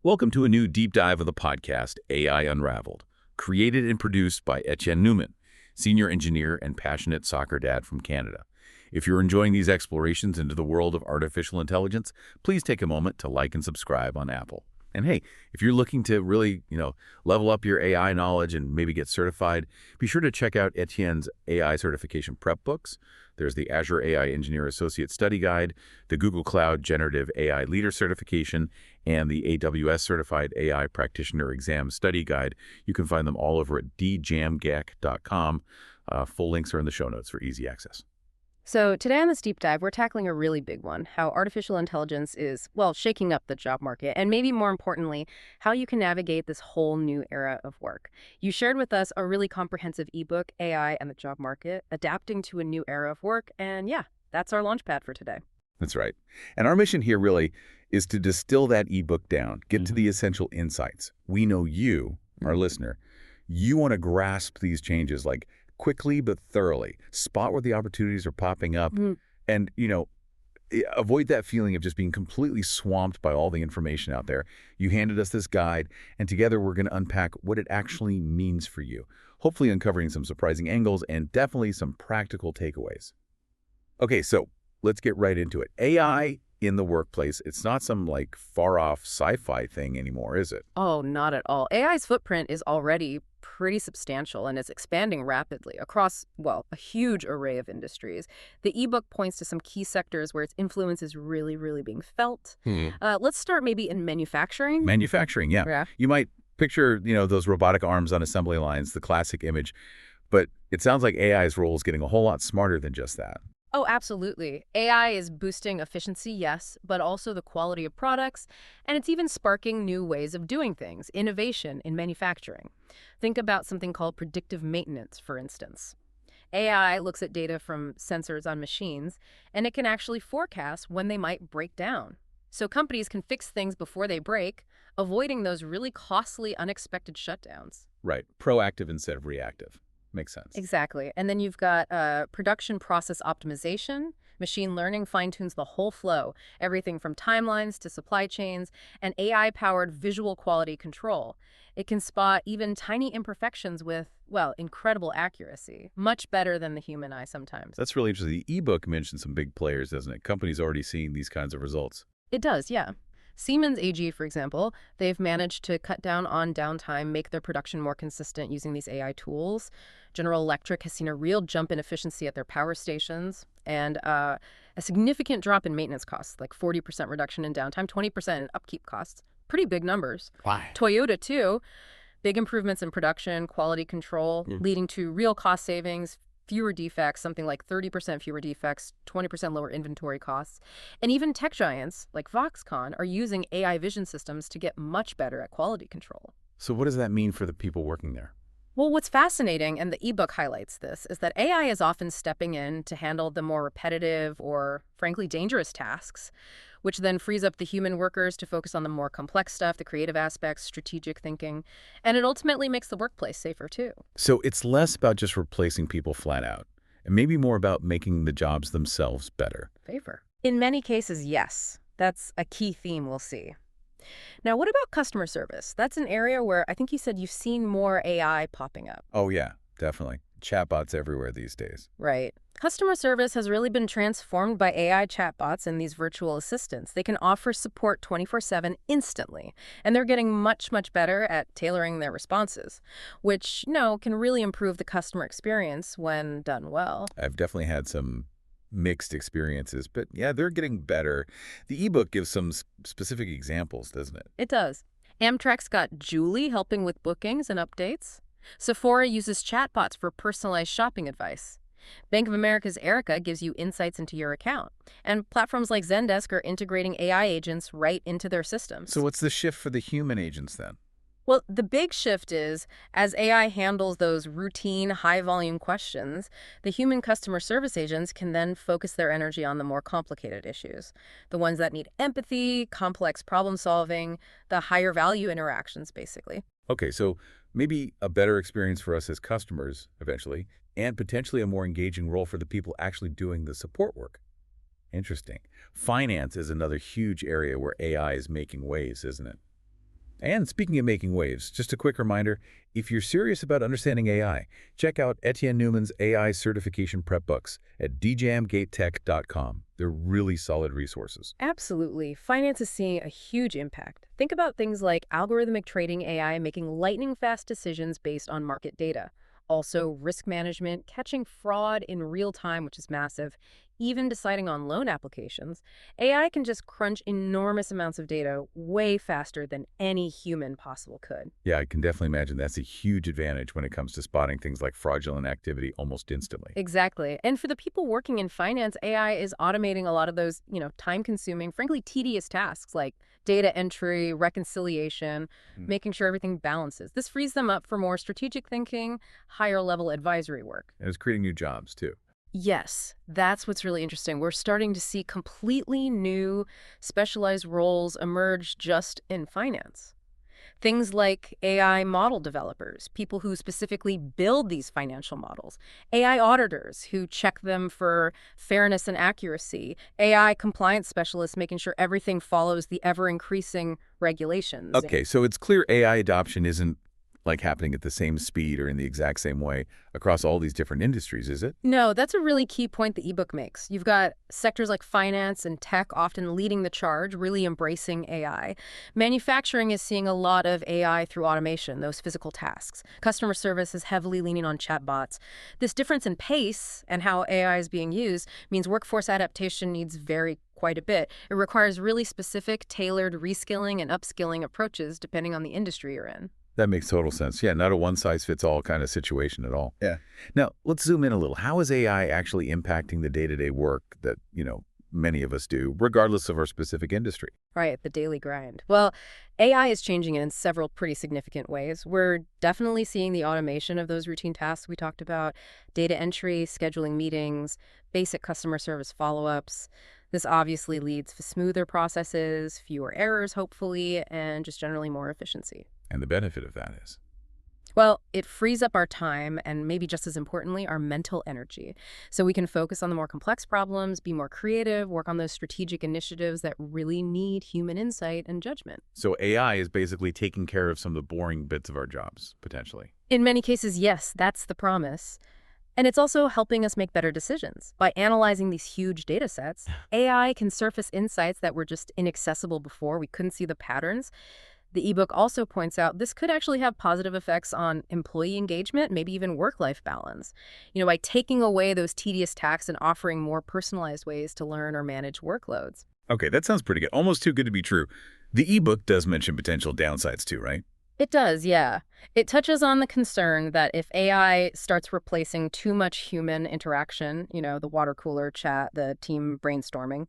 Welcome to a new deep dive of the podcast, AI Unraveled, created and produced by Etienne Newman, senior engineer and passionate soccer dad from Canada. If you're enjoying these explorations into the world of artificial intelligence, please take a moment to like and subscribe on Apple. And hey, if you're looking to really, level up your AI knowledge and maybe get certified, be sure to check out Etienne's AI certification prep books. There's the Azure AI Engineer Associate Study Guide, the Google Cloud Generative AI Leader Certification, and the AWS Certified AI Practitioner Exam Study Guide. You can find them all over at djamgec.com. Full links are in the show notes for easy access. So today on this deep dive, we're tackling a really big one, how artificial intelligence is, well, shaking up the job market, and maybe more importantly, how you can navigate this whole new era of work. You shared with us a really comprehensive ebook, AI and the Job Market, Adapting to a New Era of Work, and yeah, that's our launchpad for today. That's right. And our mission here really is to distill that ebook down, get to the essential insights. We know you, our listener, you want to grasp these changes like quickly but thoroughly, spot where the opportunities are popping up, and, avoid that feeling of just being completely swamped by all the information out there. You handed us this guide, and together we're going to unpack what it actually means for you, hopefully uncovering some surprising angles and definitely some practical takeaways. Okay, so let's get right into it. AI in the workplace, it's not some far-off sci-fi thing anymore, is it? Oh, not at all. AI's footprint is already pretty substantial and is expanding rapidly across, well, a huge array of industries. The ebook points to some key sectors where its influence is really, really being felt. Let's start maybe in manufacturing. Manufacturing, yeah. Yeah. You might picture, those robotic arms on assembly lines, the classic image, but it sounds like AI's role is getting a whole lot smarter than just that. Oh, absolutely. AI is boosting efficiency, yes, but also the quality of products, and it's even sparking new ways of doing things, innovation in manufacturing. Think about something called predictive maintenance, for instance. AI looks at data from sensors on machines, and it can actually forecast when they might break down. So companies can fix things before they break, avoiding those really costly, unexpected shutdowns. Right. Proactive instead of reactive. Makes sense. Exactly. And then you've got production process optimization. Machine learning fine-tunes the whole flow, everything from timelines to supply chains, and AI-powered visual quality control. It can spot even tiny imperfections with, well, incredible accuracy, much better than the human eye sometimes. That's really interesting. The ebook mentions some big players, doesn't it? Companies already seeing these kinds of results. It does, yeah. Siemens AG, for example, they've managed to cut down on downtime, make their production more consistent using these AI tools. General Electric has seen a real jump in efficiency at their power stations and a significant drop in maintenance costs, like 40% reduction in downtime, 20% in upkeep costs. Pretty big numbers. Why? Toyota, too, big improvements in production, quality control, leading to real cost savings, fewer defects, something like 30% fewer defects, 20% lower inventory costs. And even tech giants like Foxconn are using AI vision systems to get much better at quality control. So what does that mean for the people working there? Well, what's fascinating, and the ebook highlights this, is that AI is often stepping in to handle the more repetitive or, frankly, dangerous tasks, which then frees up the human workers to focus on the more complex stuff, the creative aspects, strategic thinking, and it ultimately makes the workplace safer, too. So it's less about just replacing people flat out, and maybe more about making the jobs themselves better. Safer. In many cases, yes. That's a key theme we'll see. Now, what about customer service? That's an area where I think you said you've seen more AI popping up. Oh, yeah, definitely. Chatbots everywhere these days. Right. Customer service has really been transformed by AI chatbots and these virtual assistants. They can offer support 24/7 instantly, and they're getting much, much better at tailoring their responses, which, can really improve the customer experience when done well. I've definitely had some mixed experiences, but yeah, they're getting better. The ebook gives some specific examples, doesn't it? It does. Amtrak's got Julie helping with bookings and updates. Sephora uses chatbots for personalized shopping advice. Bank of America's Erica gives you insights into your account. And platforms like Zendesk are integrating AI agents right into their systems. So what's the shift for the human agents then? Well, the big shift is, as AI handles those routine, high-volume questions, the human customer service agents can then focus their energy on the more complicated issues, the ones that need empathy, complex problem-solving, the higher-value interactions, basically. Okay, so maybe a better experience for us as customers, eventually, and potentially a more engaging role for the people actually doing the support work. Interesting. Finance is another huge area where AI is making waves, isn't it? And speaking of making waves, just a quick reminder, if you're serious about understanding AI, check out Etienne Newman's AI certification prep books at djamgatetech.com. They're really solid resources. Absolutely. Finance is seeing a huge impact. Think about things like algorithmic trading AI making lightning-fast decisions based on market data. Also, risk management, catching fraud in real time, which is massive, even deciding on loan applications. AI can just crunch enormous amounts of data way faster than any human possible could. Yeah, I can definitely imagine that's a huge advantage when it comes to spotting things like fraudulent activity almost instantly. Exactly. And for the people working in finance, AI is automating a lot of those, time-consuming, frankly, tedious tasks like data entry, reconciliation, Hmm. making sure everything balances. This frees them up for more strategic thinking, higher-level advisory work. And it's creating new jobs, too. Yes, that's what's really interesting. We're starting to see completely new specialized roles emerge just in finance. Things like AI model developers, people who specifically build these financial models, AI auditors who check them for fairness and accuracy, AI compliance specialists making sure everything follows the ever-increasing regulations. Okay, so it's clear AI adoption isn't like happening at the same speed or in the exact same way across all these different industries, is it? No, that's a really key point the ebook makes. You've got sectors like finance and tech often leading the charge, really embracing AI. Manufacturing is seeing a lot of AI through automation, those physical tasks. Customer service is heavily leaning on chatbots. This difference in pace and how AI is being used means workforce adaptation needs vary quite a bit. It requires really specific, tailored reskilling and upskilling approaches depending on the industry you're in. That makes total sense. Yeah, not a one-size-fits-all kind of situation at all. Yeah. Now, let's zoom in a little. How is AI actually impacting the day-to-day work that, many of us do, regardless of our specific industry? Right, the daily grind. Well, AI is changing it in several pretty significant ways. We're definitely seeing the automation of those routine tasks we talked about, data entry, scheduling meetings, basic customer service follow-ups. This obviously leads to smoother processes, fewer errors, hopefully, and just generally more efficiency. And the benefit of that is? Well, it frees up our time and maybe just as importantly, our mental energy. So we can focus on the more complex problems, be more creative, work on those strategic initiatives that really need human insight and judgment. So AI is basically taking care of some of the boring bits of our jobs, potentially. In many cases, yes, that's the promise. And it's also helping us make better decisions. By analyzing these huge data sets, AI can surface insights that were just inaccessible before. We couldn't see the patterns. The ebook also points out this could actually have positive effects on employee engagement, maybe even work-life balance. By taking away those tedious tasks and offering more personalized ways to learn or manage workloads. Okay, that sounds pretty good. Almost too good to be true. The ebook does mention potential downsides too, right? It does, yeah. It touches on the concern that if AI starts replacing too much human interaction, the water cooler chat, the team brainstorming,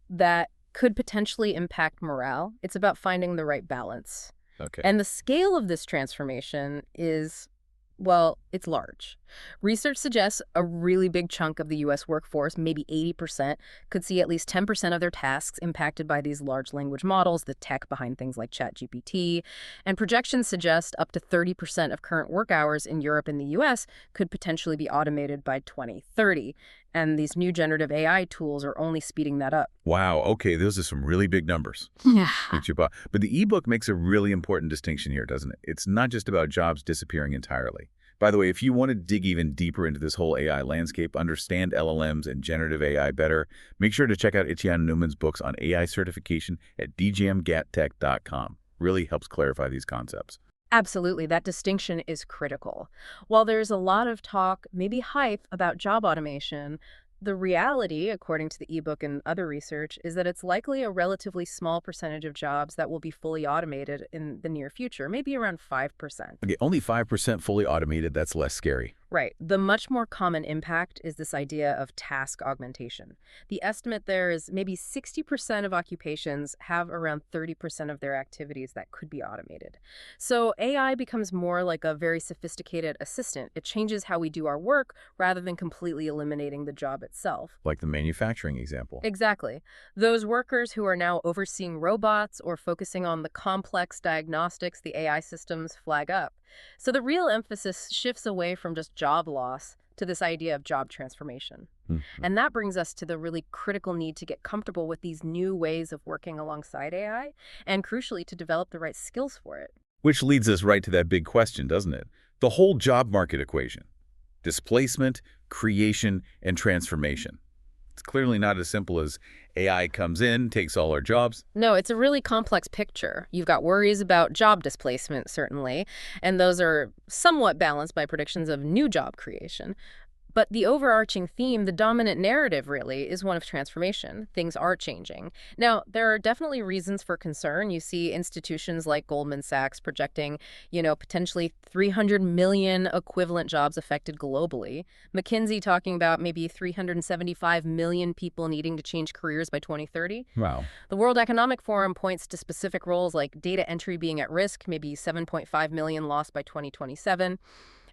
that could potentially impact morale. It's about finding the right balance. Okay. And the scale of this transformation is, well, it's large. Research suggests a really big chunk of the U.S. workforce, maybe 80%, could see at least 10% of their tasks impacted by these large language models, the tech behind things like ChatGPT. And projections suggest up to 30% of current work hours in Europe and the U.S. could potentially be automated by 2030. And these new generative AI tools are only speeding that up. Wow, okay, those are some really big numbers. Yeah. But the ebook makes a really important distinction here, doesn't it? It's not just about jobs disappearing entirely. By the way, if you want to dig even deeper into this whole AI landscape, understand LLMs and generative AI better, make sure to check out Etienne Newman's books on AI certification at djamgatetech.com. Really helps clarify these concepts. Absolutely. That distinction is critical. While there's a lot of talk, maybe hype, about job automation, the reality, according to the ebook and other research, is that it's likely a relatively small percentage of jobs that will be fully automated in the near future, maybe around 5%. Okay, only 5% fully automated, that's less scary. Right. The much more common impact is this idea of task augmentation. The estimate there is maybe 60% of occupations have around 30% of their activities that could be automated. So AI becomes more like a very sophisticated assistant. It changes how we do our work rather than completely eliminating the job itself. Like the manufacturing example. Exactly. Those workers who are now overseeing robots or focusing on the complex diagnostics the AI systems flag up. So the real emphasis shifts away from just job loss to this idea of job transformation. Mhm. And that brings us to the really critical need to get comfortable with these new ways of working alongside AI, and crucially, to develop the right skills for it. Which leads us right to that big question, doesn't it? The whole job market equation. Displacement, creation, and transformation. It's clearly not as simple as AI comes in, takes all our jobs. No, it's a really complex picture. You've got worries about job displacement, certainly, and those are somewhat balanced by predictions of new job creation. But the overarching theme, the dominant narrative really, is one of transformation. Things are changing. Now, there are definitely reasons for concern. You see institutions like Goldman Sachs projecting, potentially 300 million equivalent jobs affected globally. McKinsey talking about maybe 375 million people needing to change careers by 2030. Wow. The World Economic Forum points to specific roles like data entry being at risk, maybe 7.5 million lost by 2027.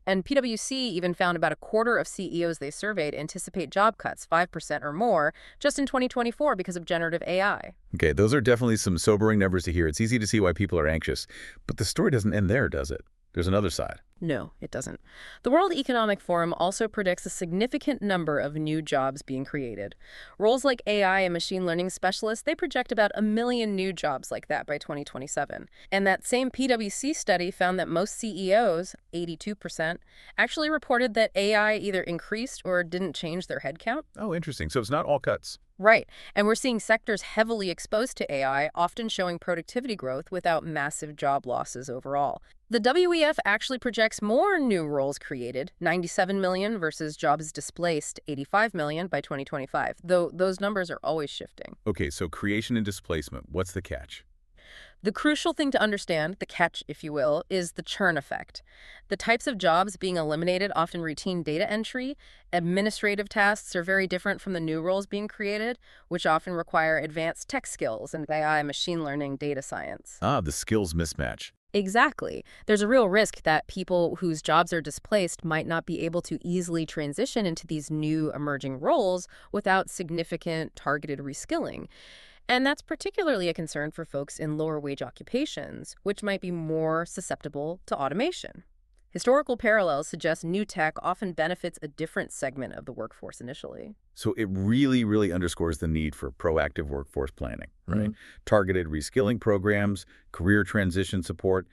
And PwC even found about a quarter of CEOs they surveyed anticipate job cuts, 5% or more, just in 2024 because of generative AI. Okay, those are definitely some sobering numbers to hear. It's easy to see why people are anxious. But the story doesn't end there, does it? There's another side. No, it doesn't. The World Economic Forum also predicts a significant number of new jobs being created. Roles like AI and machine learning specialists, they project about 1 million new jobs like that by 2027. And that same PwC study found that most CEOs, 82%, actually reported that AI either increased or didn't change their headcount. Oh, interesting. So it's not all cuts. Right. And we're seeing sectors heavily exposed to AI often showing productivity growth without massive job losses overall. The WEF actually projects more new roles created, 97 million versus jobs displaced, 85 million by 2025, though those numbers are always shifting. Okay, so creation and displacement. What's the catch? The crucial thing to understand, the catch, if you will, is the churn effect. The types of jobs being eliminated, often routine data entry, administrative tasks, are very different from the new roles being created, which often require advanced tech skills and AI, machine learning, data science. Ah, the skills mismatch. Exactly. There's a real risk that people whose jobs are displaced might not be able to easily transition into these new emerging roles without significant targeted reskilling. And that's particularly a concern for folks in lower wage occupations, which might be more susceptible to automation. Historical parallels suggest new tech often benefits a different segment of the workforce initially. So it really, really underscores the need for proactive workforce planning, right? Targeted reskilling programs, career transition support.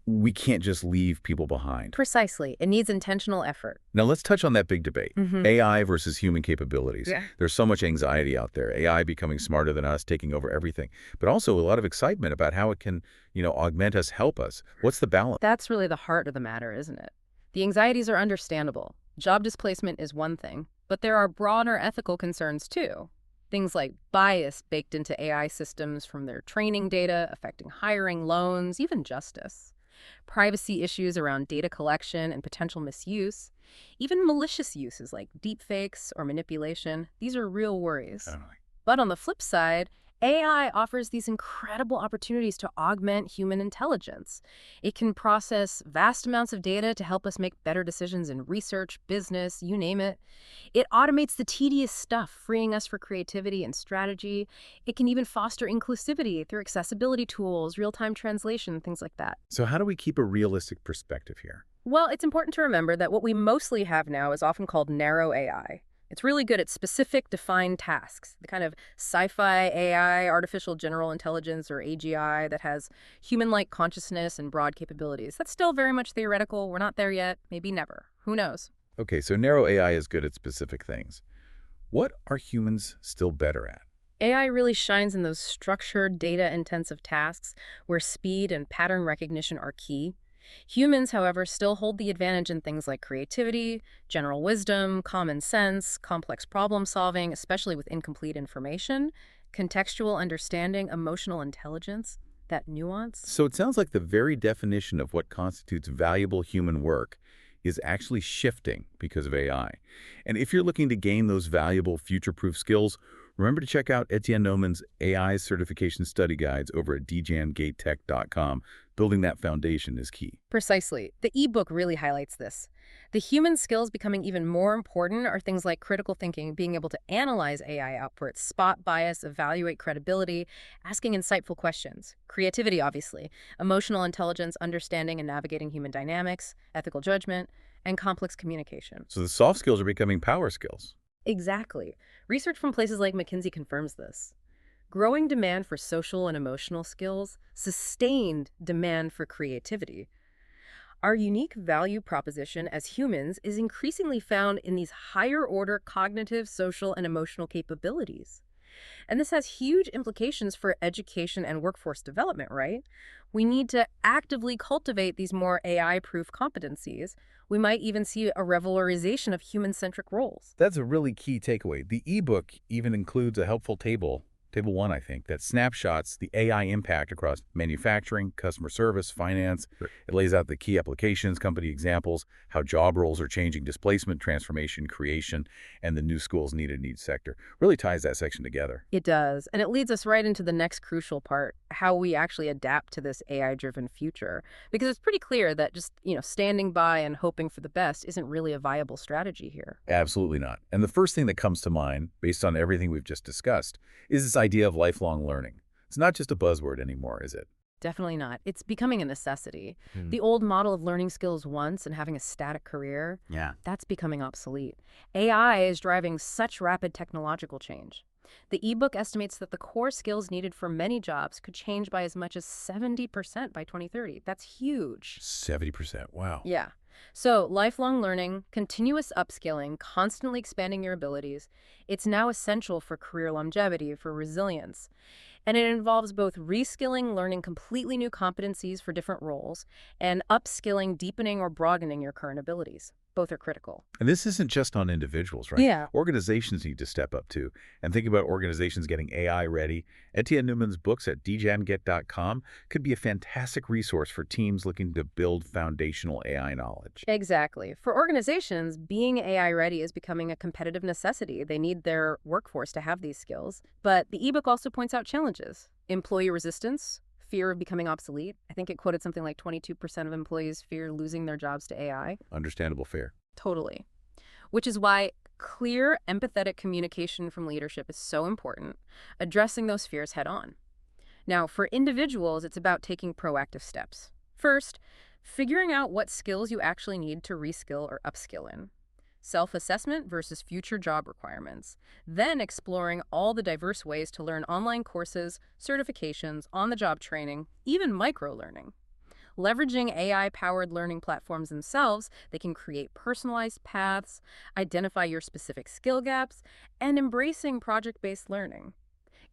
We can't just leave people behind. Precisely. It needs intentional effort. Now let's touch on that big debate, AI versus human capabilities. Yeah. There's so much anxiety out there, AI becoming smarter than us, taking over everything, but also a lot of excitement about how it can, augment us, help us. What's the balance? That's really the heart of the matter, isn't it? The anxieties are understandable. Job displacement is one thing, but there are broader ethical concerns too. Things like bias baked into AI systems from their training data, affecting hiring, loans, even justice. Privacy issues around data collection and potential misuse. Even malicious uses like deepfakes or manipulation. These are real worries. Totally. But on the flip side, AI offers these incredible opportunities to augment human intelligence. It can process vast amounts of data to help us make better decisions in research, business, you name it. It automates the tedious stuff, freeing us for creativity and strategy. It can even foster inclusivity through accessibility tools, real-time translation, things like that. So how do we keep a realistic perspective here? Well, it's important to remember that what we mostly have now is often called narrow AI. It's really good at specific, defined tasks, the kind of sci-fi AI, artificial general intelligence, or AGI that has human-like consciousness and broad capabilities. That's still very much theoretical. We're not there yet. Maybe never. Who knows? Okay, so narrow AI is good at specific things. What are humans still better at? AI really shines in those structured, data-intensive tasks where speed and pattern recognition are key. Humans, however, still hold the advantage in things like creativity, general wisdom, common sense, complex problem solving, especially with incomplete information, contextual understanding, emotional intelligence, that nuance. So it sounds like the very definition of what constitutes valuable human work is actually shifting because of AI. And if you're looking to gain those valuable future-proof skills, remember to check out Etienne Nomen's AI certification study guides over at djamgatetech.com. Building that foundation is key. Precisely. The ebook really highlights this. The human skills becoming even more important are things like critical thinking, being able to analyze AI outputs, spot bias, evaluate credibility, asking insightful questions. Creativity, obviously. Emotional intelligence, understanding and navigating human dynamics, ethical judgment. and complex communication. So the soft skills are becoming power skills. Exactly. Research from places like McKinsey confirms this. Growing demand for social and emotional skills, sustained demand for creativity. Our unique value proposition as humans is increasingly found in these higher order cognitive, social, and emotional capabilities. And this has huge implications for education and workforce development, right? We need to actively cultivate these more AI-proof competencies. We might even see a revalorization of human-centric roles. That's a really key takeaway. The ebook even includes a helpful Table 1, I think, that snapshots the AI impact across manufacturing, customer service, finance. Sure. It lays out the key applications, company examples, how job roles are changing, displacement, transformation, creation, and the new skills needed in each sector. Really ties that section together. It does, and it leads us right into the next crucial part, how we actually adapt to this AI-driven future. Because it's pretty clear that just, standing by and hoping for the best isn't really a viable strategy here. Absolutely not. And the first thing that comes to mind, based on everything we've just discussed, is this idea of lifelong learning. It's not just a buzzword anymore, is it? Definitely not. It's becoming a necessity. The old model of learning skills once and having a static career, that's becoming obsolete. AI is driving such rapid technological change. The ebook estimates that the core skills needed for many jobs could change by as much as 70% by 2030. That's huge. 70%, wow. Yeah. So lifelong learning, continuous upskilling, constantly expanding your abilities, it's now essential for career longevity, for resilience. And it involves both reskilling, learning completely new competencies for different roles, and upskilling, deepening, or broadening your current abilities. Both are critical. And this isn't just on individuals, right? Yeah. Organizations need to step up too. And think about organizations getting AI ready. Etienne Newman's books at djanget.com could be a fantastic resource for teams looking to build foundational AI knowledge. Exactly. For organizations, being AI ready is becoming a competitive necessity. They need their workforce to have these skills. But the ebook also points out challenges. Employee resistance, fear of becoming obsolete. I think it quoted something like 22% of employees fear losing their jobs to AI. Understandable fear. Totally. Which is why clear, empathetic communication from leadership is so important, addressing those fears head on. Now, for individuals, it's about taking proactive steps. First, figuring out what skills you actually need to reskill or upskill in. Self-assessment versus future job requirements. Then exploring all the diverse ways to learn online courses, certifications, on-the-job training, even micro-learning. Leveraging AI-powered learning platforms themselves, they can create personalized paths, identify your specific skill gaps, and embracing project-based learning.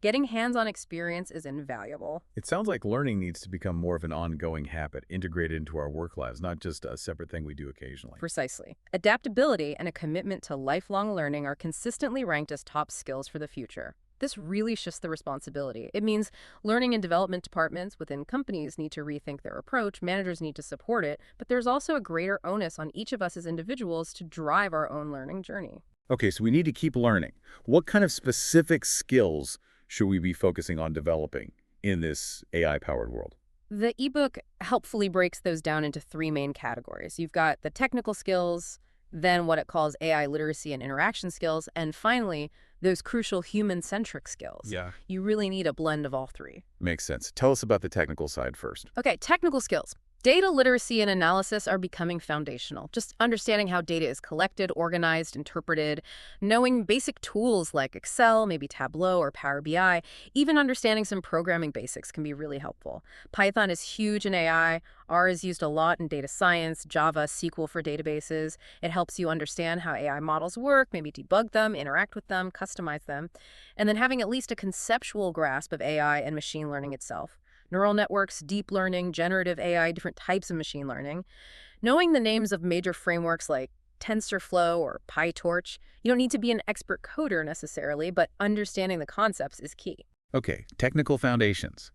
Getting hands-on experience is invaluable. It sounds like learning needs to become more of an ongoing habit, integrated into our work lives, not just a separate thing we do occasionally. Precisely. Adaptability and a commitment to lifelong learning are consistently ranked as top skills for the future. This really shifts the responsibility. It means learning and development departments within companies need to rethink their approach, managers need to support it, but there's also a greater onus on each of us as individuals to drive our own learning journey. Okay, so we need to keep learning. What kind of specific skills should we be focusing on developing in this AI-powered world? The ebook helpfully breaks those down into three main categories. You've got the technical skills, then what it calls AI literacy and interaction skills, and finally, those crucial human-centric skills. Yeah. You really need a blend of all three. Makes sense. Tell us about the technical side first. Okay, technical skills. Data literacy and analysis are becoming foundational. Just understanding how data is collected, organized, interpreted, knowing basic tools like Excel, maybe Tableau or Power BI, even understanding some programming basics can be really helpful. Python is huge in AI. R is used a lot in data science, Java, SQL for databases. It helps you understand how AI models work, maybe debug them, interact with them, customize them, and then having at least a conceptual grasp of AI and machine learning itself. Neural networks, deep learning, generative AI, different types of machine learning. Knowing the names of major frameworks like TensorFlow or PyTorch, you don't need to be an expert coder necessarily, but understanding the concepts is key. Okay, technical foundations.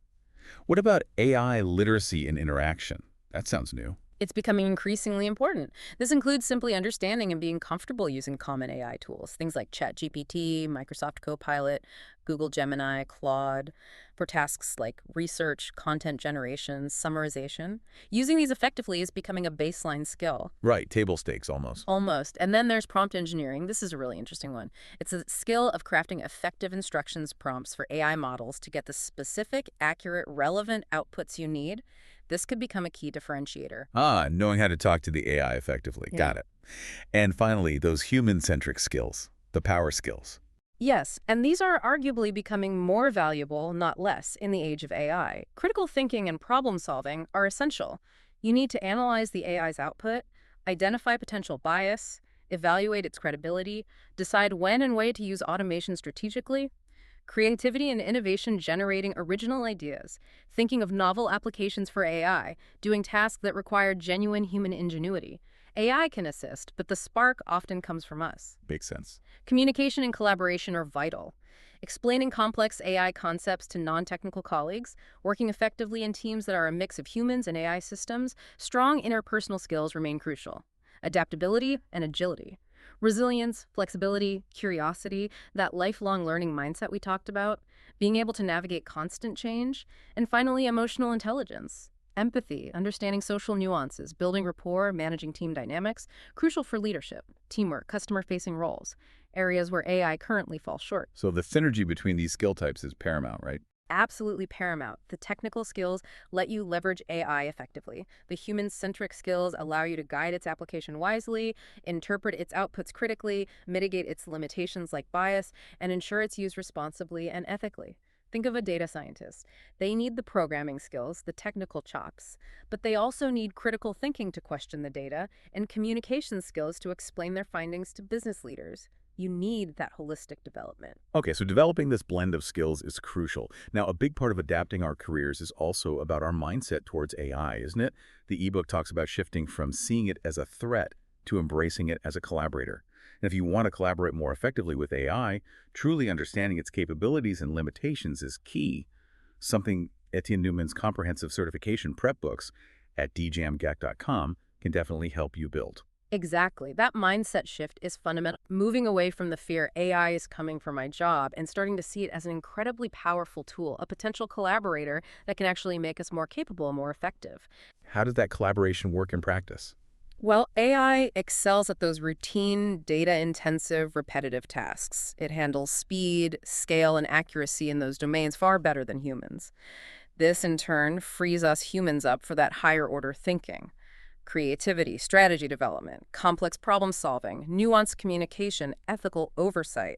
What about AI literacy and interaction? That sounds new. It's becoming increasingly important. This includes simply understanding and being comfortable using common AI tools, things like ChatGPT, Microsoft Copilot, Google Gemini, Claude, for tasks like research, content generation, summarization. Using these effectively is becoming a baseline skill. Right, table stakes almost. Almost. And then there's prompt engineering. This is a really interesting one. It's a skill of crafting effective instructions prompts for AI models to get the specific, accurate, relevant outputs you need. This could become a key differentiator. Ah, knowing how to talk to the AI effectively. Yeah. Got it. And finally, those human-centric skills, the power skills. Yes, and these are arguably becoming more valuable, not less, in the age of AI. Critical thinking and problem solving are essential. You need to analyze the AI's output, identify potential bias, evaluate its credibility, decide when and way to use automation strategically. Creativity and innovation generating original ideas, thinking of novel applications for AI, doing tasks that require genuine human ingenuity. AI can assist, but the spark often comes from us. Makes sense. Communication and collaboration are vital. Explaining complex AI concepts to non-technical colleagues, working effectively in teams that are a mix of humans and AI systems, strong interpersonal skills remain crucial. Adaptability and agility. Resilience, flexibility, curiosity, that lifelong learning mindset we talked about, being able to navigate constant change, and finally, emotional intelligence. Empathy, understanding social nuances, building rapport, managing team dynamics, crucial for leadership, teamwork, customer-facing roles, areas where AI currently falls short. So the synergy between these skill types is paramount, right? Absolutely paramount. The technical skills let you leverage AI effectively. The human-centric skills allow you to guide its application wisely, interpret its outputs critically, mitigate its limitations like bias, and ensure it's used responsibly and ethically. Think of a data scientist. They need the programming skills, the technical chops, but they also need critical thinking to question the data and communication skills to explain their findings to business leaders. You need that holistic development. Okay, so developing this blend of skills is crucial. Now, a big part of adapting our careers is also about our mindset towards AI, isn't it? The ebook talks about shifting from seeing it as a threat to embracing it as a collaborator. And if you want to collaborate more effectively with AI, truly understanding its capabilities and limitations is key. Something Etienne Newman's comprehensive certification prep books at djamgak.com can definitely help you build. Exactly. That mindset shift is fundamental. Moving away from the fear AI is coming for my job and starting to see it as an incredibly powerful tool, a potential collaborator that can actually make us more capable and more effective. How does that collaboration work in practice? Well, AI excels at those routine, data-intensive, repetitive tasks. It handles speed, scale, and accuracy in those domains far better than humans. This, in turn, frees us humans up for that higher-order thinking. Creativity, strategy development, complex problem solving, nuanced communication, ethical oversight.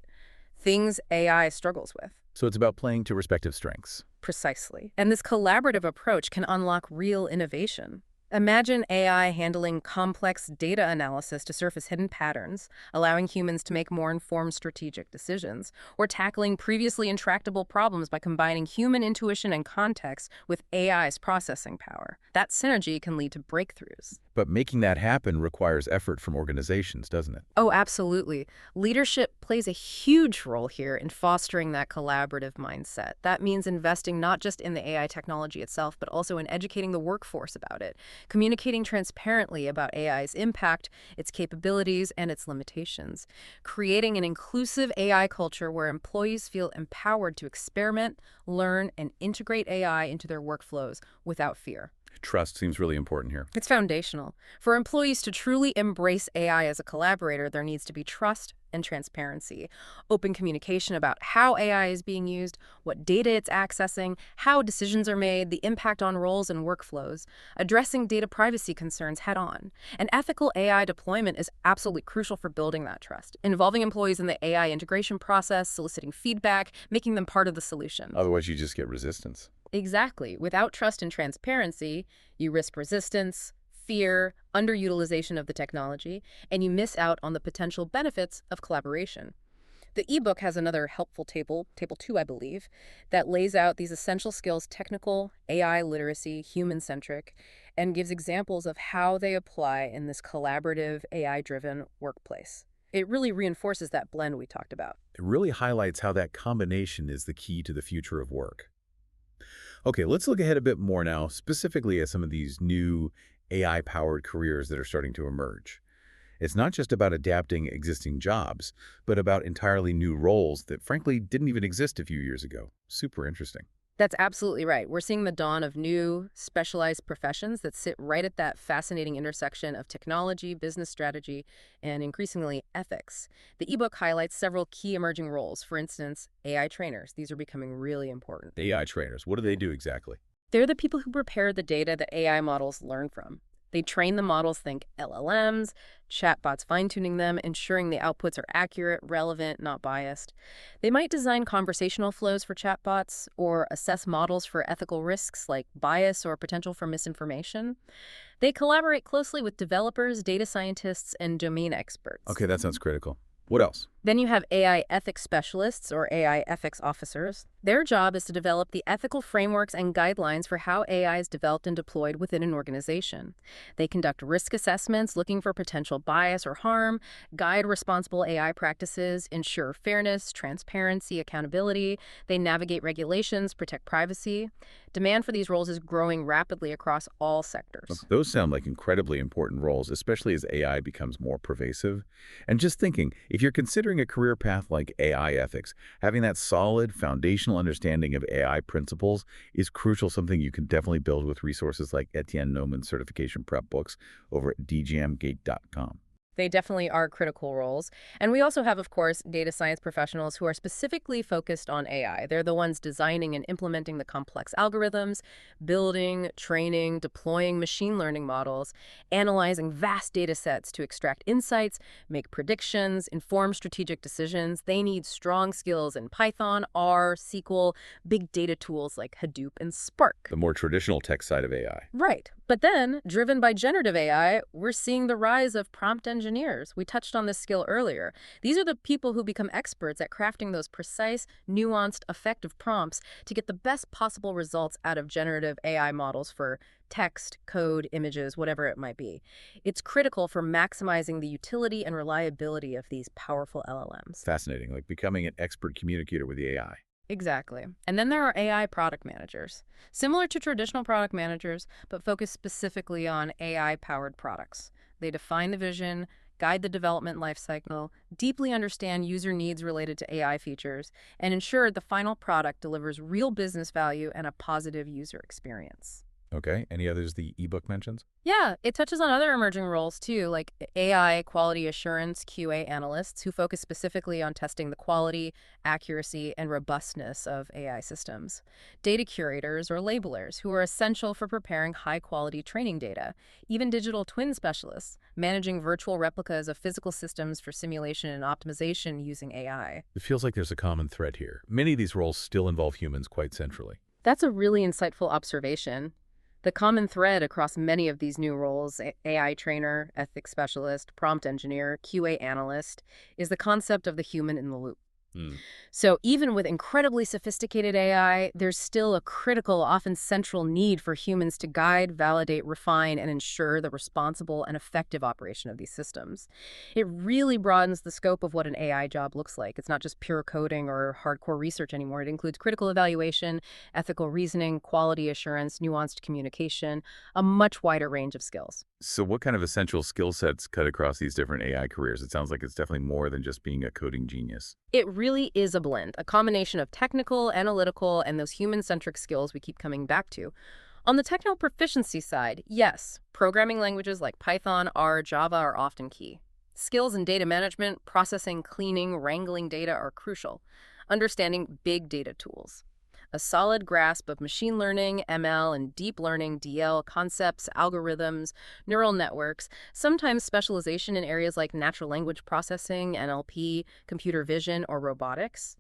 Things AI struggles with. So it's about playing to respective strengths. Precisely. And this collaborative approach can unlock real innovation. Imagine AI handling complex data analysis to surface hidden patterns, allowing humans to make more informed strategic decisions, or tackling previously intractable problems by combining human intuition and context with AI's processing power. That synergy can lead to breakthroughs. But making that happen requires effort from organizations, doesn't it? Oh, absolutely. Leadership plays a huge role here in fostering that collaborative mindset. That means investing not just in the AI technology itself, but also in educating the workforce about it, communicating transparently about AI's impact, its capabilities, and its limitations, creating an inclusive AI culture where employees feel empowered to experiment, learn, and integrate AI into their workflows without fear. Trust seems really important here. It's foundational. For employees to truly embrace AI as a collaborator, there needs to be trust and transparency, open communication about how AI is being used, what data it's accessing, how decisions are made, the impact on roles and workflows, addressing data privacy concerns head-on. And ethical AI deployment is absolutely crucial for building that trust, involving employees in the AI integration process, soliciting feedback, making them part of the solution. Otherwise, you just get resistance. Exactly. Without trust and transparency, you risk resistance, fear, underutilization of the technology, and you miss out on the potential benefits of collaboration. The ebook has another helpful table 2, I believe, that lays out these essential skills: technical, AI literacy, human-centric, and gives examples of how they apply in this collaborative, AI-driven workplace. It really reinforces that blend we talked about. It really highlights how that combination is the key to the future of work. Okay, let's look ahead a bit more now, specifically at some of these new AI-powered careers that are starting to emerge. It's not just about adapting existing jobs, but about entirely new roles that frankly didn't even exist a few years ago. Super interesting. That's absolutely right. We're seeing the dawn of new, specialized professions that sit right at that fascinating intersection of technology, business strategy, and increasingly ethics. The ebook highlights several key emerging roles. For instance, AI trainers. These are becoming really important. AI trainers, what do they do exactly? They're the people who prepare the data that AI models learn from. They train the models, think LLMs, chatbots fine-tuning them, ensuring the outputs are accurate, relevant, not biased. They might design conversational flows for chatbots or assess models for ethical risks like bias or potential for misinformation. They collaborate closely with developers, data scientists, and domain experts. Okay, that sounds critical. What else? Then you have AI ethics specialists or AI ethics officers. Their job is to develop the ethical frameworks and guidelines for how AI is developed and deployed within an organization. They conduct risk assessments looking for potential bias or harm, guide responsible AI practices, ensure fairness, transparency, accountability. They navigate regulations, protect privacy. Demand for these roles is growing rapidly across all sectors. Those sound like incredibly important roles, especially as AI becomes more pervasive. And just thinking, if you're considering a career path like AI ethics, having that solid foundational understanding of AI principles is crucial, something you can definitely build with resources like Etienne Nomen's certification prep books over at dgmgate.com. They definitely are critical roles. And we also have, of course, data science professionals who are specifically focused on AI. They're the ones designing and implementing the complex algorithms, building, training, deploying machine learning models, analyzing vast data sets to extract insights, make predictions, inform strategic decisions. They need strong skills in Python, R, SQL, big data tools like Hadoop and Spark. The more traditional tech side of AI. Right. But then, driven by generative AI, we're seeing the rise of prompt engineers. We touched on this skill earlier. These are the people who become experts at crafting those precise, nuanced, effective prompts to get the best possible results out of generative AI models for text, code, images, whatever it might be. It's critical for maximizing the utility and reliability of these powerful LLMs. Fascinating, like becoming an expert communicator with the AI. Exactly. And then there are AI product managers, similar to traditional product managers, but focus specifically on AI-powered products. They define the vision, guide the development lifecycle, deeply understand user needs related to AI features, and ensure the final product delivers real business value and a positive user experience. Okay, any others the ebook mentions? Yeah, it touches on other emerging roles too, like AI quality assurance QA analysts who focus specifically on testing the quality, accuracy, and robustness of AI systems. Data curators or labelers who are essential for preparing high-quality training data. Even digital twin specialists, managing virtual replicas of physical systems for simulation and optimization using AI. It feels like there's a common thread here. Many of these roles still involve humans quite centrally. That's a really insightful observation. The common thread across many of these new roles, AI trainer, ethics specialist, prompt engineer, QA analyst, is the concept of the human in the loop. So even with incredibly sophisticated AI, there's still a critical, often central need for humans to guide, validate, refine, and ensure the responsible and effective operation of these systems. It really broadens the scope of what an AI job looks like. It's not just pure coding or hardcore research anymore. It includes critical evaluation, ethical reasoning, quality assurance, nuanced communication, a much wider range of skills. So what kind of essential skill sets cut across these different AI careers? It sounds like it's definitely more than just being a coding genius. It really is a blend, a combination of technical, analytical, and those human-centric skills we keep coming back to. On the technical proficiency side, yes, programming languages like Python, R, Java are often key. Skills in data management, processing, cleaning, wrangling data are crucial. Understanding big data tools. A solid grasp of machine learning, ML, and deep learning, DL, concepts, algorithms, neural networks, sometimes specialization in areas like natural language processing, NLP, computer vision, or robotics,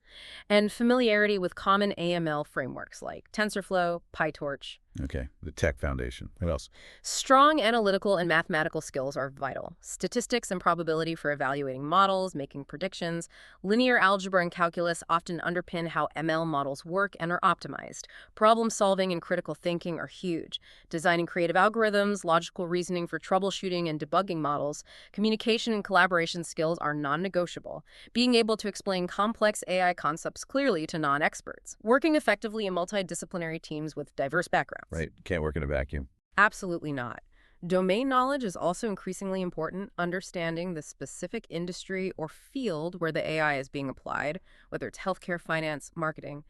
and familiarity with common AML frameworks like TensorFlow, PyTorch. Okay, the tech foundation. What else? Strong analytical and mathematical skills are vital. Statistics and probability for evaluating models, making predictions. Linear algebra and calculus often underpin how ML models work and are optimized. Problem solving and critical thinking are huge. Designing creative algorithms, logical reasoning for troubleshooting and debugging models. Communication and collaboration skills are non-negotiable. Being able to explain complex AI concepts clearly to non-experts. Working effectively in multidisciplinary teams with diverse backgrounds. Right, can't work in a vacuum. Absolutely not. Domain knowledge is also increasingly important. Understanding the specific industry or field where the AI is being applied, whether it's healthcare, finance, marketing.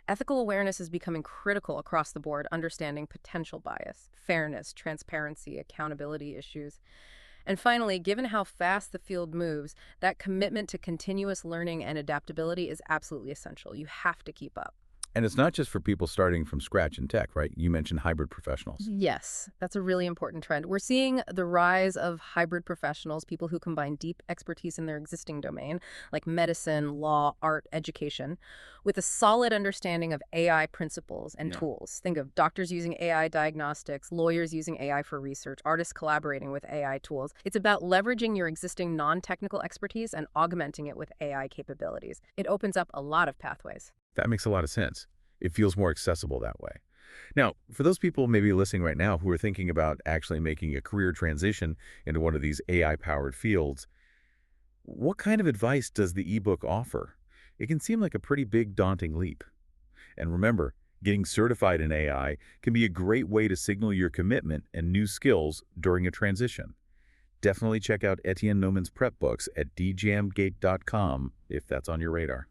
Ethical awareness is becoming critical across the board, understanding potential bias, fairness, transparency, accountability issues. And finally, given how fast the field moves, that commitment to continuous learning and adaptability is absolutely essential. You have to keep up. And it's not just for people starting from scratch in tech, right? You mentioned hybrid professionals. Yes, that's a really important trend. We're seeing the rise of hybrid professionals, people who combine deep expertise in their existing domain, like medicine, law, art, education, with a solid understanding of AI principles and Yeah. tools. Think of doctors using AI diagnostics, lawyers using AI for research, artists collaborating with AI tools. It's about leveraging your existing non-technical expertise and augmenting it with AI capabilities. It opens up a lot of pathways. That makes a lot of sense. It feels more accessible that way. Now, for those people maybe listening right now who are thinking about actually making a career transition into one of these AI-powered fields, what kind of advice does the ebook offer? It can seem like a pretty big, daunting leap. And remember, getting certified in AI can be a great way to signal your commitment and new skills during a transition. Definitely check out Etienne Nomen's prep books at djamgate.com if that's on your radar.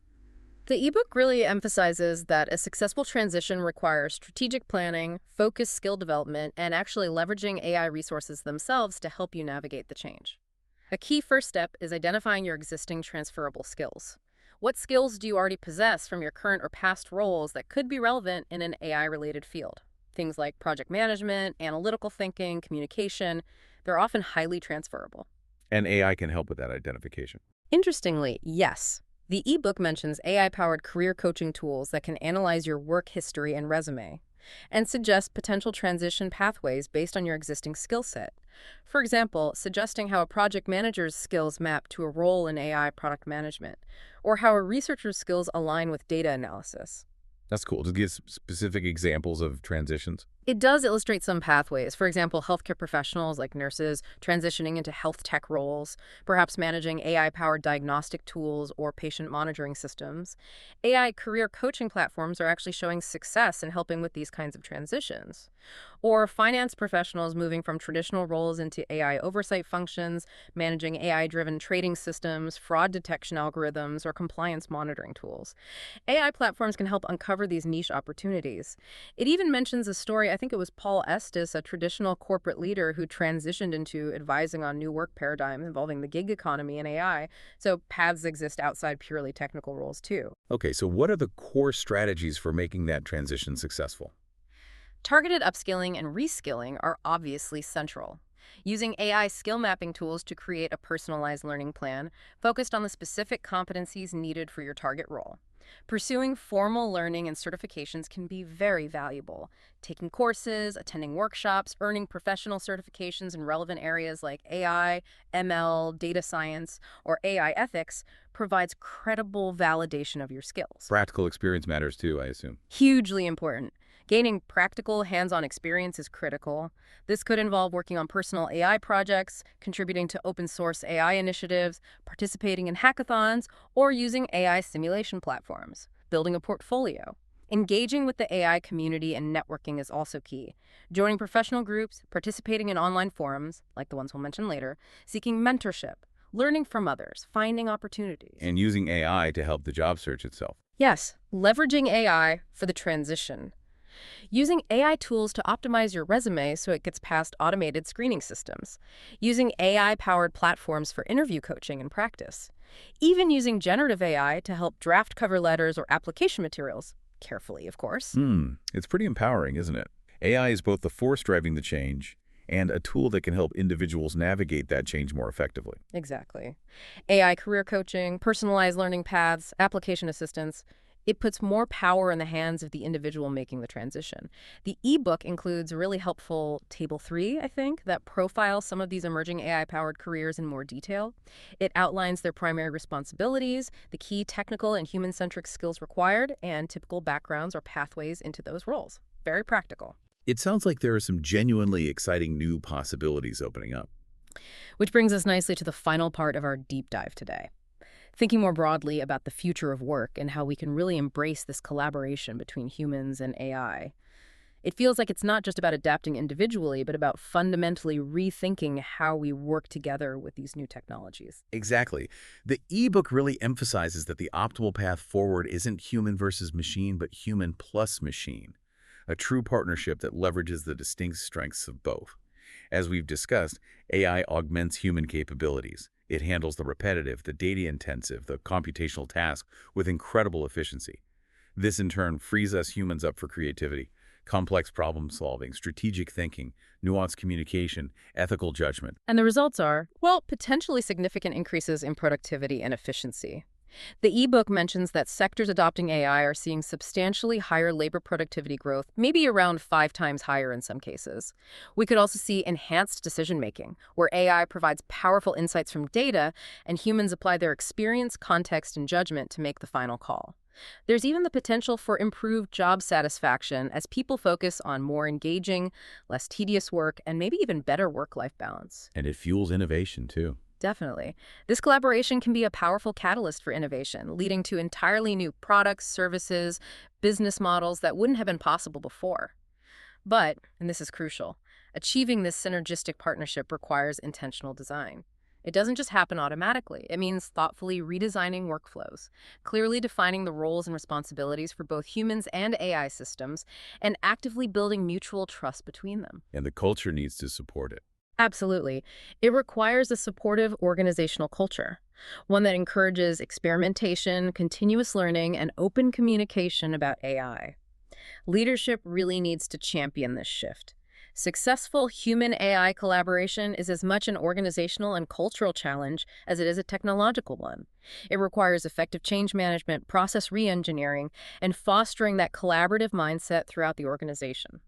The ebook really emphasizes that a successful transition requires strategic planning, focused skill development, and actually leveraging AI resources themselves to help you navigate the change. A key first step is identifying your existing transferable skills. What skills do you already possess from your current or past roles that could be relevant in an AI-related field? Things like project management, analytical thinking, communication, they're often highly transferable. And AI can help with that identification. Interestingly, yes. The ebook mentions AI-powered career coaching tools that can analyze your work history and resume and suggest potential transition pathways based on your existing skill set. For example, suggesting how a project manager's skills map to a role in AI product management, or how a researcher's skills align with data analysis. That's cool. To give specific examples of transitions. It does illustrate some pathways. For example, healthcare professionals like nurses transitioning into health tech roles, perhaps managing AI-powered diagnostic tools or patient monitoring systems. AI career coaching platforms are actually showing success in helping with these kinds of transitions. Or finance professionals moving from traditional roles into AI oversight functions, managing AI-driven trading systems, fraud detection algorithms, or compliance monitoring tools. AI platforms can help uncover these niche opportunities. It even mentions a story, I think it was Paul Estes, a traditional corporate leader who transitioned into advising on new work paradigms involving the gig economy and AI, so paths exist outside purely technical roles too. Okay, so what are the core strategies for making that transition successful? Targeted upskilling and reskilling are obviously central. Using AI skill mapping tools to create a personalized learning plan focused on the specific competencies needed for your target role. Pursuing formal learning and certifications can be very valuable. Taking courses, attending workshops, earning professional certifications in relevant areas like AI, ML, data science, or AI ethics provides credible validation of your skills. Practical experience matters too, I assume. Hugely important. Gaining practical, hands-on experience is critical. This could involve working on personal AI projects, contributing to open-source AI initiatives, participating in hackathons, or using AI simulation platforms, building a portfolio. Engaging with the AI community and networking is also key. Joining professional groups, participating in online forums, like the ones we'll mention later, seeking mentorship, learning from others, finding opportunities. And using AI to help the job search itself. Yes, leveraging AI for the transition. Using AI tools to optimize your resume so it gets past automated screening systems. Using AI-powered platforms for interview coaching and practice. Even using generative AI to help draft cover letters or application materials. Carefully, of course. It's pretty empowering, isn't it? AI is both the force driving the change and a tool that can help individuals navigate that change more effectively. Exactly. AI career coaching, personalized learning paths, application assistance. It puts more power in the hands of the individual making the transition. The ebook includes a really helpful Table 3, I think, that profiles some of these emerging AI-powered careers in more detail. It outlines their primary responsibilities, the key technical and human-centric skills required, and typical backgrounds or pathways into those roles. Very practical. It sounds like there are some genuinely exciting new possibilities opening up. Which brings us nicely to the final part of our deep dive today. Thinking more broadly about the future of work and how we can really embrace this collaboration between humans and AI. It feels like it's not just about adapting individually, but about fundamentally rethinking how we work together with these new technologies. Exactly. The ebook really emphasizes that the optimal path forward isn't human versus machine, but human plus machine, a true partnership that leverages the distinct strengths of both. As we've discussed, AI augments human capabilities. It handles the repetitive, the data-intensive, the computational task with incredible efficiency. This, in turn, frees us humans up for creativity, complex problem-solving, strategic thinking, nuanced communication, ethical judgment. And the results are, well, potentially significant increases in productivity and efficiency. The ebook mentions that sectors adopting AI are seeing substantially higher labor productivity growth, maybe around 5 times higher in some cases. We could also see enhanced decision-making, where AI provides powerful insights from data and humans apply their experience, context, and judgment to make the final call. There's even the potential for improved job satisfaction as people focus on more engaging, less tedious work, and maybe even better work-life balance. And it fuels innovation, too. Definitely. This collaboration can be a powerful catalyst for innovation, leading to entirely new products, services, business models that wouldn't have been possible before. But, and this is crucial, achieving this synergistic partnership requires intentional design. It doesn't just happen automatically. It means thoughtfully redesigning workflows, clearly defining the roles and responsibilities for both humans and AI systems, and actively building mutual trust between them. And the culture needs to support it. Absolutely. It requires a supportive organizational culture, one that encourages experimentation, continuous learning, and open communication about AI. Leadership really needs to champion this shift. Successful human-AI collaboration is as much an organizational and cultural challenge as it is a technological one. It requires effective change management, process re-engineering, and fostering that collaborative mindset throughout the organization.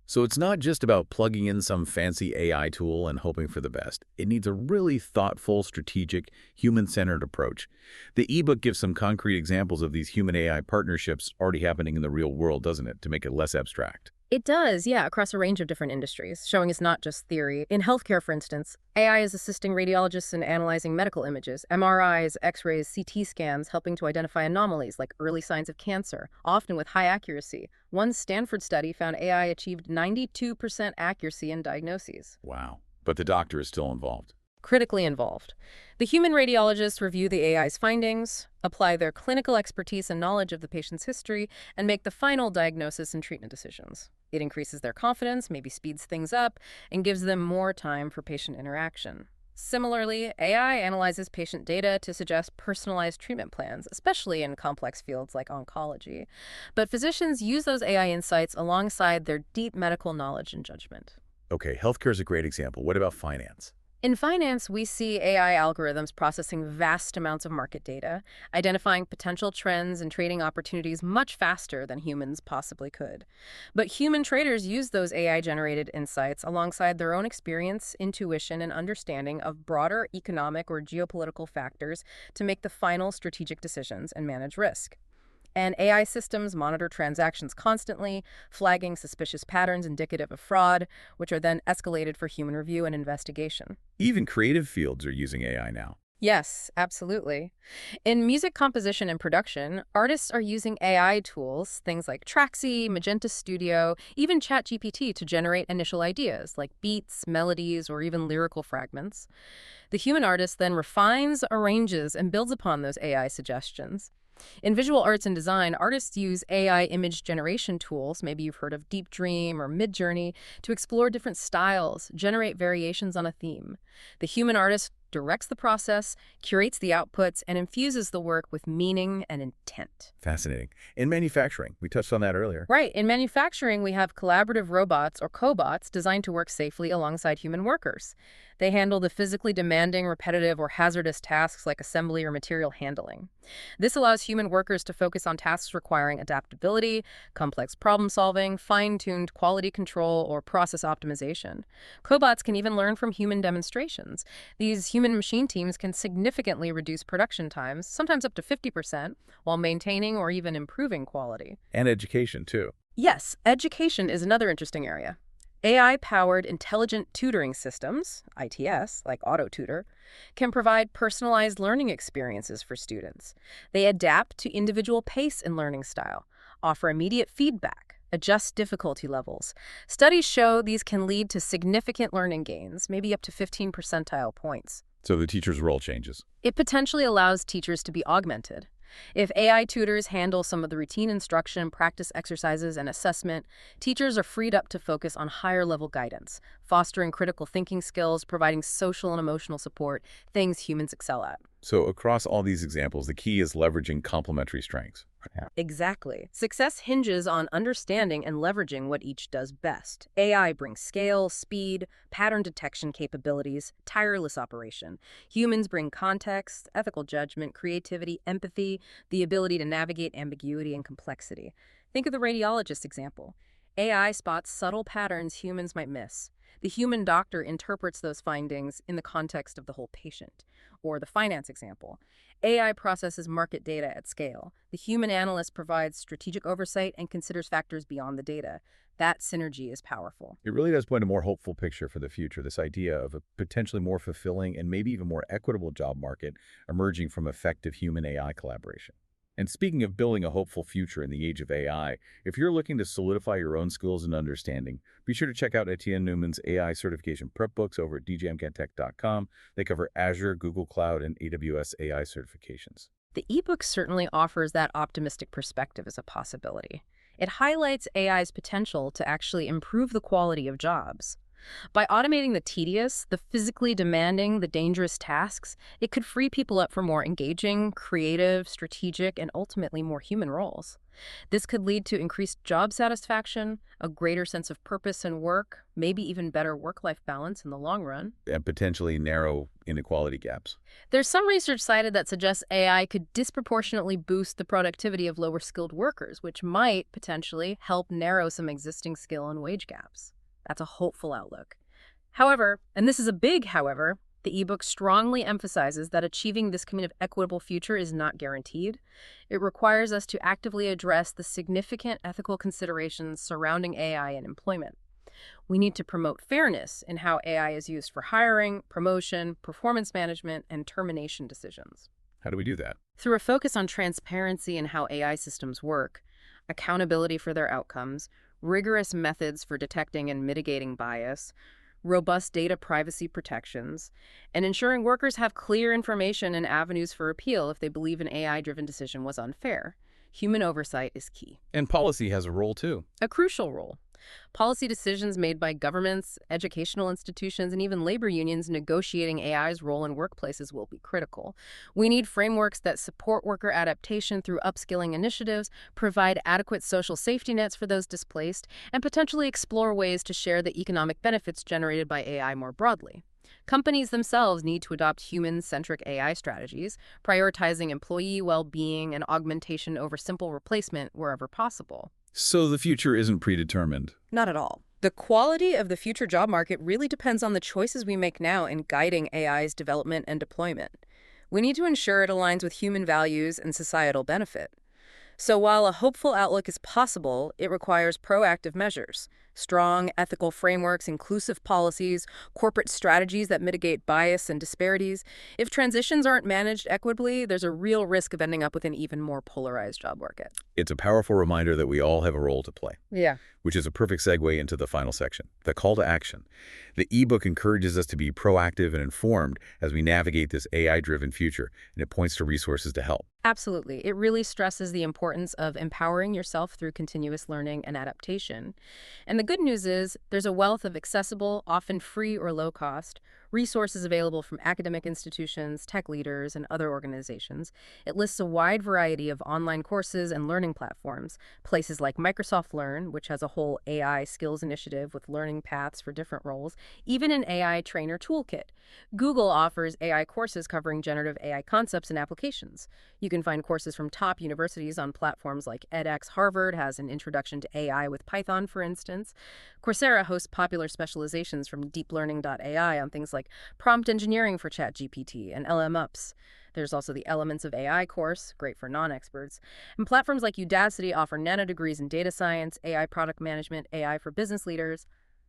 So it's not just about plugging in some fancy AI tool and hoping for the best. It needs a really thoughtful, strategic, human-centered approach. The ebook gives some concrete examples of these human-AI partnerships already happening in the real world, doesn't it, to make it less abstract? It does, yeah, across a range of different industries, showing it's not just theory. In healthcare, for instance, AI is assisting radiologists in analyzing medical images, MRIs, X-rays, CT scans, helping to identify anomalies like early signs of cancer, often with high accuracy. One Stanford study found AI achieved 92% accuracy in diagnoses. Wow. But the doctor is still involved. Critically involved. The human radiologists review the AI's findings, apply their clinical expertise and knowledge of the patient's history, and make the final diagnosis and treatment decisions. It increases their confidence, maybe speeds things up, and gives them more time for patient interaction. Similarly, AI analyzes patient data to suggest personalized treatment plans, especially in complex fields like oncology. But physicians use those AI insights alongside their deep medical knowledge and judgment. Okay, healthcare is a great example. What about finance? In finance, we see AI algorithms processing vast amounts of market data, identifying potential trends and trading opportunities much faster than humans possibly could. But human traders use those AI-generated insights alongside their own experience, intuition, and understanding of broader economic or geopolitical factors to make the final strategic decisions and manage risk. And AI systems monitor transactions constantly, flagging suspicious patterns indicative of fraud, which are then escalated for human review and investigation. Even creative fields are using AI now. Yes, absolutely. In music composition and production, artists are using AI tools, things like Traxi, Magenta Studio, even ChatGPT to generate initial ideas like beats, melodies, or even lyrical fragments. The human artist then refines, arranges, and builds upon those AI suggestions. In visual arts and design, artists use AI image generation tools, maybe you've heard of Deep Dream or Midjourney, to explore different styles, generate variations on a theme. The human artist directs the process, curates the outputs, and infuses the work with meaning and intent. Fascinating. In manufacturing, we touched on that earlier. Right. In manufacturing, we have collaborative robots or cobots designed to work safely alongside human workers. They handle the physically demanding, repetitive, or hazardous tasks like assembly or material handling. This allows human workers to focus on tasks requiring adaptability, complex problem solving, fine-tuned quality control, or process optimization. Cobots can even learn from human demonstrations. These human-machine teams can significantly reduce production times, sometimes up to 50%, while maintaining or even improving quality. And education, too. Yes, education is another interesting area. AI-powered intelligent tutoring systems, ITS, like AutoTutor, can provide personalized learning experiences for students. They adapt to individual pace and learning style, offer immediate feedback, adjust difficulty levels. Studies show these can lead to significant learning gains, maybe up to 15 percentile points. So the teacher's role changes. It potentially allows teachers to be augmented. If AI tutors handle some of the routine instruction, practice exercises, and assessment, teachers are freed up to focus on higher-level guidance, fostering critical thinking skills, providing social and emotional support, things humans excel at. So across all these examples, the key is leveraging complementary strengths, Yeah. Exactly. Success hinges on understanding and leveraging what each does best. AI brings scale, speed, pattern detection capabilities, tireless operation. Humans bring context, ethical judgment, creativity, empathy, the ability to navigate ambiguity and complexity. Think of the radiologist example. AI spots subtle patterns humans might miss. The human doctor interprets those findings in the context of the whole patient. Or the finance example. AI processes market data at scale. The human analyst provides strategic oversight and considers factors beyond the data. That synergy is powerful. It really does paint a more hopeful picture for the future, this idea of a potentially more fulfilling and maybe even more equitable job market emerging from effective human-AI collaboration. And speaking of building a hopeful future in the age of AI, if you're looking to solidify your own skills and understanding, be sure to check out Etienne Newman's AI certification prep books over at djmcantech.com. They cover Azure, Google Cloud, and AWS AI certifications. The ebook certainly offers that optimistic perspective as a possibility. It highlights AI's potential to actually improve the quality of jobs. By automating the tedious, the physically demanding, the dangerous tasks, it could free people up for more engaging, creative, strategic, and ultimately more human roles. This could lead to increased job satisfaction, a greater sense of purpose in work, maybe even better work-life balance in the long run. And potentially narrow inequality gaps. There's some research cited that suggests AI could disproportionately boost the productivity of lower-skilled workers, which might potentially help narrow some existing skill and wage gaps. That's a hopeful outlook. However, and this is a big however, the ebook strongly emphasizes that achieving this kind of equitable future is not guaranteed. It requires us to actively address the significant ethical considerations surrounding AI and employment. We need to promote fairness in how AI is used for hiring, promotion, performance management, and termination decisions. How do we do that? Through a focus on transparency in how AI systems work, accountability for their outcomes, rigorous methods for detecting and mitigating bias, robust data privacy protections, and ensuring workers have clear information and avenues for appeal if they believe an AI-driven decision was unfair. Human oversight is key. And policy has a role too. A crucial role. Policy decisions made by governments, educational institutions, and even labor unions negotiating AI's role in workplaces will be critical. We need frameworks that support worker adaptation through upskilling initiatives, provide adequate social safety nets for those displaced, and potentially explore ways to share the economic benefits generated by AI more broadly. Companies themselves need to adopt human-centric AI strategies, prioritizing employee well-being and augmentation over simple replacement wherever possible. So the future isn't predetermined. Not at all. The quality of the future job market really depends on the choices we make now in guiding AI's development and deployment. We need to ensure it aligns with human values and societal benefit. So while a hopeful outlook is possible, it requires proactive measures. Strong, ethical frameworks, inclusive policies, corporate strategies that mitigate bias and disparities. If transitions aren't managed equitably, there's a real risk of ending up with an even more polarized job market. It's a powerful reminder that we all have a role to play. Yeah. Which is a perfect segue into the final section, the call to action. The ebook encourages us to be proactive and informed as we navigate this AI-driven future, and it points to resources to help. Absolutely. It really stresses the importance of empowering yourself through continuous learning and adaptation. And the good news is there's a wealth of accessible, often free or low-cost, resources available from academic institutions, tech leaders, and other organizations. It lists a wide variety of online courses and learning platforms, places like Microsoft Learn, which has a whole AI skills initiative with learning paths for different roles, even an AI trainer toolkit. Google offers AI courses covering generative AI concepts and applications. You can find courses from top universities on platforms like edX. Harvard has an introduction to AI with Python, for instance. Coursera hosts popular specializations from deeplearning.ai on things like prompt engineering for ChatGPT and LMUps. There's also the Elements of AI course, great for non-experts. And platforms like Udacity offer nanodegrees in data science, AI product management, AI for business leaders.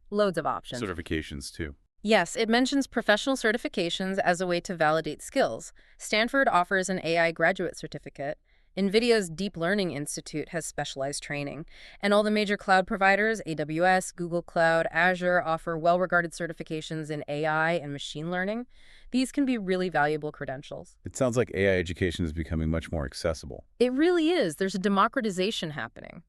Loads of options. Certifications, too. Yes, it mentions professional certifications as a way to validate skills. Stanford offers an AI graduate certificate. NVIDIA's Deep Learning Institute has specialized training. And all the major cloud providers, AWS, Google Cloud, Azure, offer well-regarded certifications in AI and machine learning. These can be really valuable credentials. It sounds like AI education is becoming much more accessible. It really is. There's a democratization happening.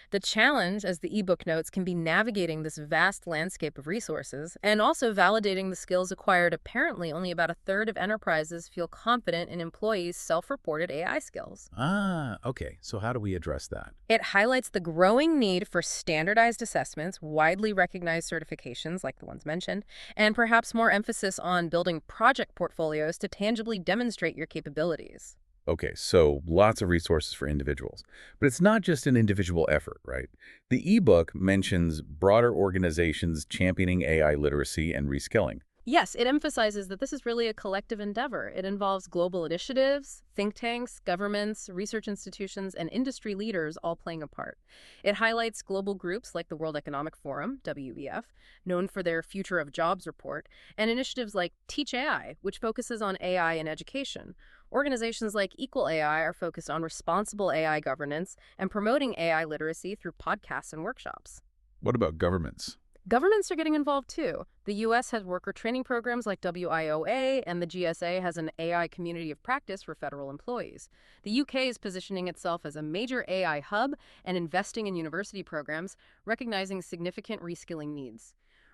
The challenge, as the ebook notes, can be navigating this vast landscape of resources and also validating the skills acquired. Apparently, only about a third of enterprises feel confident in employees' self-reported AI skills. Ah, okay. So how do we address that? It highlights the growing need for standardized assessments, widely recognized certifications like the ones mentioned, and perhaps more emphasis on building project portfolios to tangibly demonstrate your capabilities. Okay, so lots of resources for individuals. But it's not just an individual effort, right? The ebook mentions broader organizations championing AI literacy and reskilling. Yes, it emphasizes that this is really a collective endeavor. It involves global initiatives, think tanks, governments, research institutions, and industry leaders all playing a part. It highlights global groups like the World Economic Forum, WEF, known for their Future of Jobs report, and initiatives like Teach AI, which focuses on AI in education. Organizations like Equal AI are focused on responsible AI governance and promoting AI literacy through podcasts and workshops. What about governments? Governments are getting involved too. The U.S. has worker training programs like WIOA, and the GSA has an AI community of practice for federal employees. The UK is positioning itself as a major AI hub and investing in university programs, recognizing significant reskilling needs.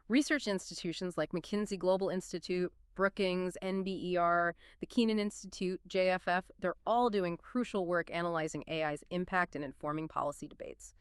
Research institutions like McKinsey Global Institute, Brookings, NBER, the Keenan Institute, JFF, they're all doing crucial work analyzing AI's impact and informing policy debates.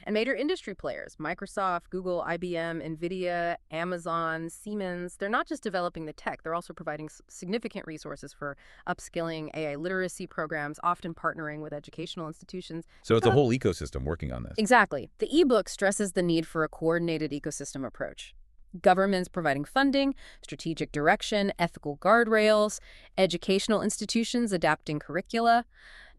And major industry players, Microsoft, Google, IBM, NVIDIA, Amazon, Siemens, they're not just developing the tech, they're also providing significant resources for upskilling, AI literacy programs, often partnering with educational institutions. So it's a whole ecosystem working on this. Exactly. The ebook stresses the need for a coordinated ecosystem approach. Governments providing funding, strategic direction, ethical guardrails, educational institutions adapting curricula,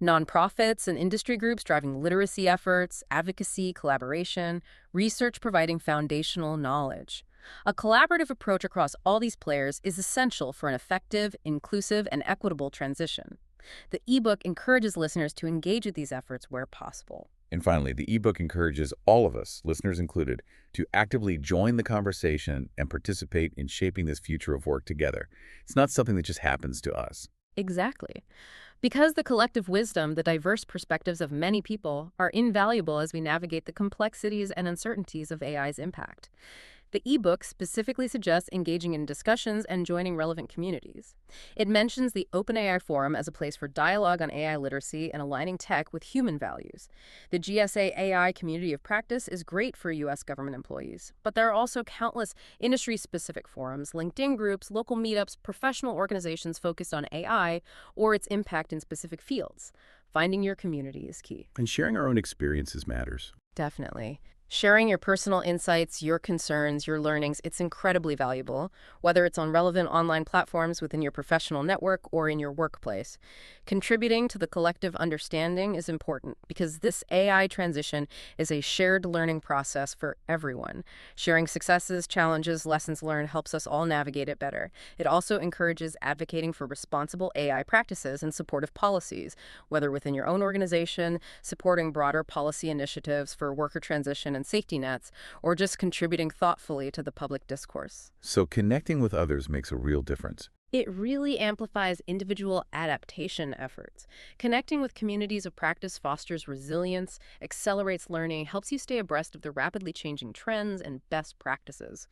nonprofits and industry groups driving literacy efforts, advocacy, collaboration, research providing foundational knowledge. A collaborative approach across all these players is essential for an effective, inclusive, and equitable transition. The ebook encourages listeners to engage with these efforts where possible. And finally, the ebook encourages all of us, listeners included, to actively join the conversation and participate in shaping this future of work together. It's not something that just happens to us. Exactly. Because the collective wisdom, the diverse perspectives of many people are invaluable as we navigate the complexities and uncertainties of AI's impact. The ebook specifically suggests engaging in discussions and joining relevant communities. It mentions the OpenAI Forum as a place for dialogue on AI literacy and aligning tech with human values. The GSA AI community of practice is great for U.S. government employees, but there are also countless industry-specific forums, LinkedIn groups, local meetups, professional organizations focused on AI or its impact in specific fields. Finding your community is key. And sharing our own experiences matters. Definitely. Sharing your personal insights, your concerns, your learnings, it's incredibly valuable, whether it's on relevant online platforms within your professional network or in your workplace. Contributing to the collective understanding is important because this AI transition is a shared learning process for everyone. Sharing successes, challenges, lessons learned helps us all navigate it better. It also encourages advocating for responsible AI practices and supportive policies, whether within your own organization, supporting broader policy initiatives for worker transition and safety nets, or just contributing thoughtfully to the public discourse. So connecting with others makes a real difference. It really amplifies individual adaptation efforts. Connecting with communities of practice fosters resilience, accelerates learning, helps you stay abreast of the rapidly changing trends and best practices.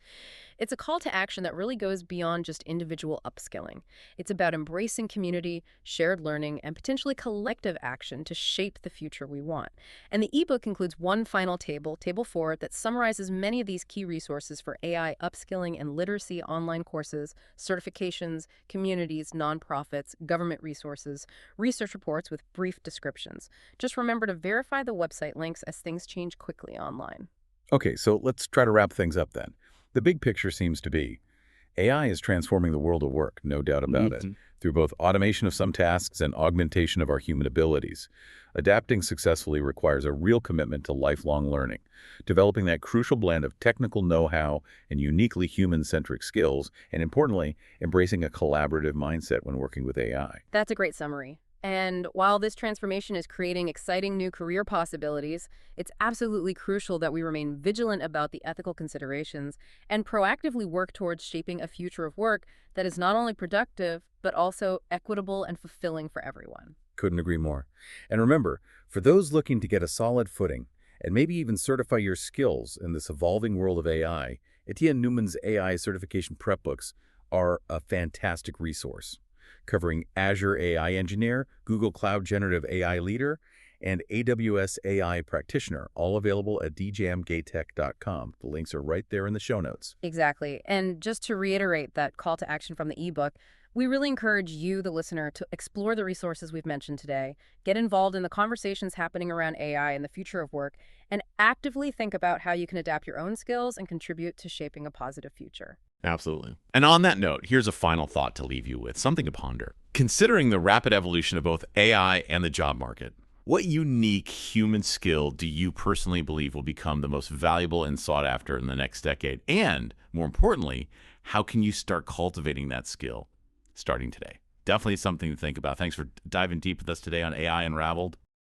It's a call to action that really goes beyond just individual upskilling. It's about embracing community, shared learning, and potentially collective action to shape the future we want. And the ebook includes one final table, Table 4, that summarizes many of these key resources for AI upskilling and literacy online courses, certifications, communities, nonprofits, government resources, research reports with brief descriptions. Just remember to verify the website links as things change quickly online. Okay, so let's try to wrap things up then. The big picture seems to be AI is transforming the world of work, no doubt about it, through both automation of some tasks and augmentation of our human abilities. Adapting successfully requires a real commitment to lifelong learning, developing that crucial blend of technical know-how and uniquely human-centric skills, and importantly, embracing a collaborative mindset when working with AI. That's a great summary. And while this transformation is creating exciting new career possibilities, it's absolutely crucial that we remain vigilant about the ethical considerations and proactively work towards shaping a future of work that is not only productive, but also equitable and fulfilling for everyone. Couldn't agree more. And remember, for those looking to get a solid footing and maybe even certify your skills in this evolving world of AI, Etienne Newman's AI certification prep books are a fantastic resource, covering Azure AI Engineer, Google Cloud Generative AI Leader, and AWS AI Practitioner, all available at djamgatech.com. The links are right there in the show notes. Exactly. And just to reiterate that call to action from the ebook, we really encourage you, the listener, to explore the resources we've mentioned today, get involved in the conversations happening around AI and the future of work, and actively think about how you can adapt your own skills and contribute to shaping a positive future. Absolutely. And on that note, here's a final thought to leave you with, something to ponder. Considering the rapid evolution of both AI and the job market, what unique human skill do you personally believe will become the most valuable and sought after in the next decade? And more importantly, how can you start cultivating that skill starting today? Definitely something to think about. Thanks for diving deep with us today on AI Unraveled.